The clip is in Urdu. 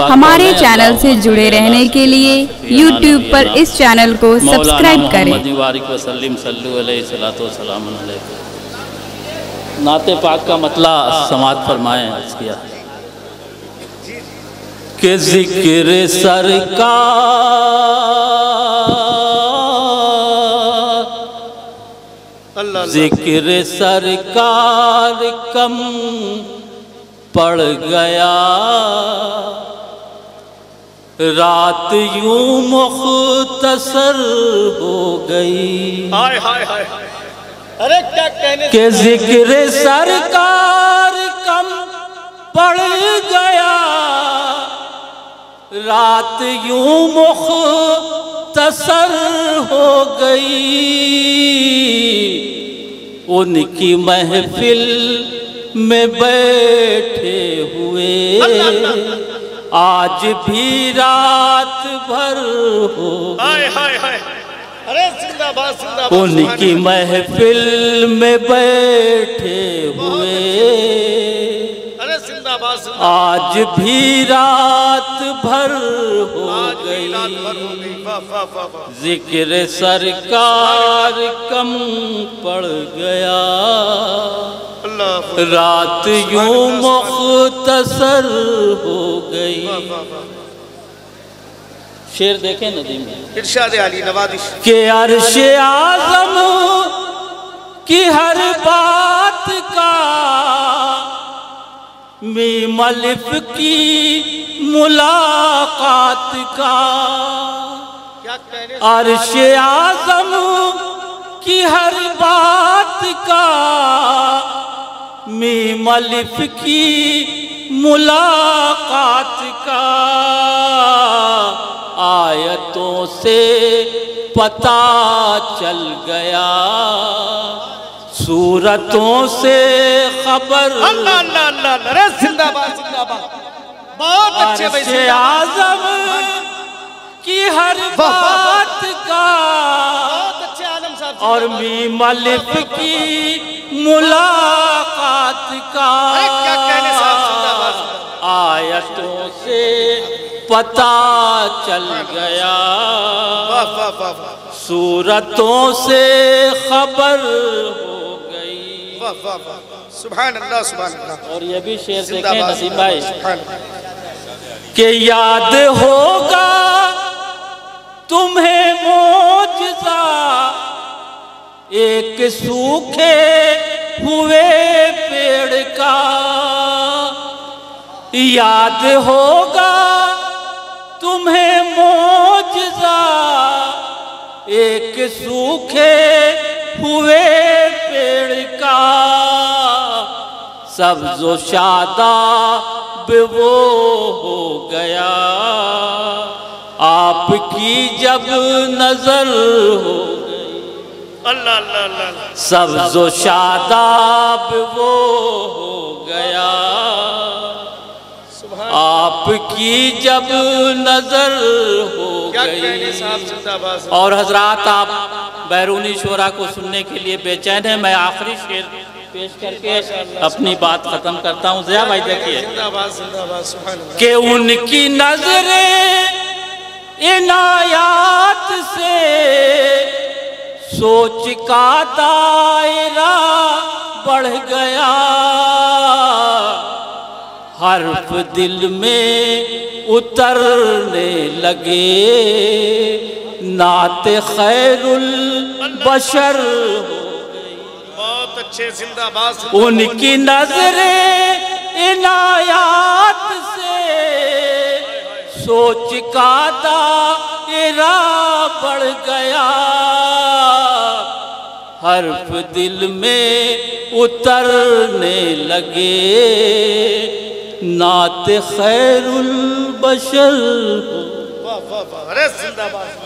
ہمارے چینل سے جڑے رہنے کے لیے یوٹیوب پر اس چینل کو سبسکرائب کریں۔ نعت پاک کا مطلع سماعت فرمائیں۔ عرض کیا کہ ذکر سرکار کم پڑ گیا، رات یوں مختصر ہو گئی، کہ ذکر سرکار کم پڑ گیا، رات یوں مختصر ہو گئی، ان کی محفل میں بیٹھے ہوئے آج بھی رات بھر ہو گئی، ان کی محفل میں بیٹھے ہوئے آج بھی رات بھر ہو گئی، ذکر سرکار کم پڑ گیا، رات یوں مختصر ہو گئی۔ شعر دیکھیں ندیم ارشاد عالی نوازش کہ عرش اعظم کی ہر بات کا، میم الف کی ملاقات کا، عرش اعظم کی ہر بات کا، میم الف کی ملاقات کا، آیتوں سے پتہ چل گیا، سورتوں سے خبر، اللہ اللہ اللہ اللہ، زندہ باد زندہ باد، بہت اچھے بھائی، عرش اعظم کی ہر بات کا، اور میم الف کی ملاقات کا، آیتوں سے پتہ چل گیا، سورتوں سے خبر ہو گئی۔ سبحان اللہ سبحان اللہ۔ اور یہ بھی شعر دیکھیں نسیم بھائی کہ یاد ہوگا تمہیں معجزہ ایک سوکھے ہوئے پیڑ کا، یاد ہوگا تمہیں معجزہ ایک سوکھے ہوئے پیڑ کا، سبز و شاداب وہ ہو گیا، آپ کی جب نظر ہو گئی، اللہ اللہ اللہ، سبز و شاداب وہ ہو گیا، آپ کی جب نظر ہو گئی۔ اور حضرات آپ بیرونی شعراء کو سننے کے لیے بے چین ہیں، میں آخری شعر پیش کر کے اپنی بات ختم کرتا ہوں۔ ضیاء بھائی دیکھیے کہ ان کی نظریں عنایات سے سوچ کا دائرہ بڑھ گیا، حرف دل میں اترنے لگے، نعت خیر البشر ہو گئی، بہت اچھے، زندہ باد۔ ان کی نظریں عنایات سے سوچ کا دائرہ بڑھ گیا، حرف دل میں اترنے لگے، نعت خیر البشر ہو۔ ارے زندہ باد۔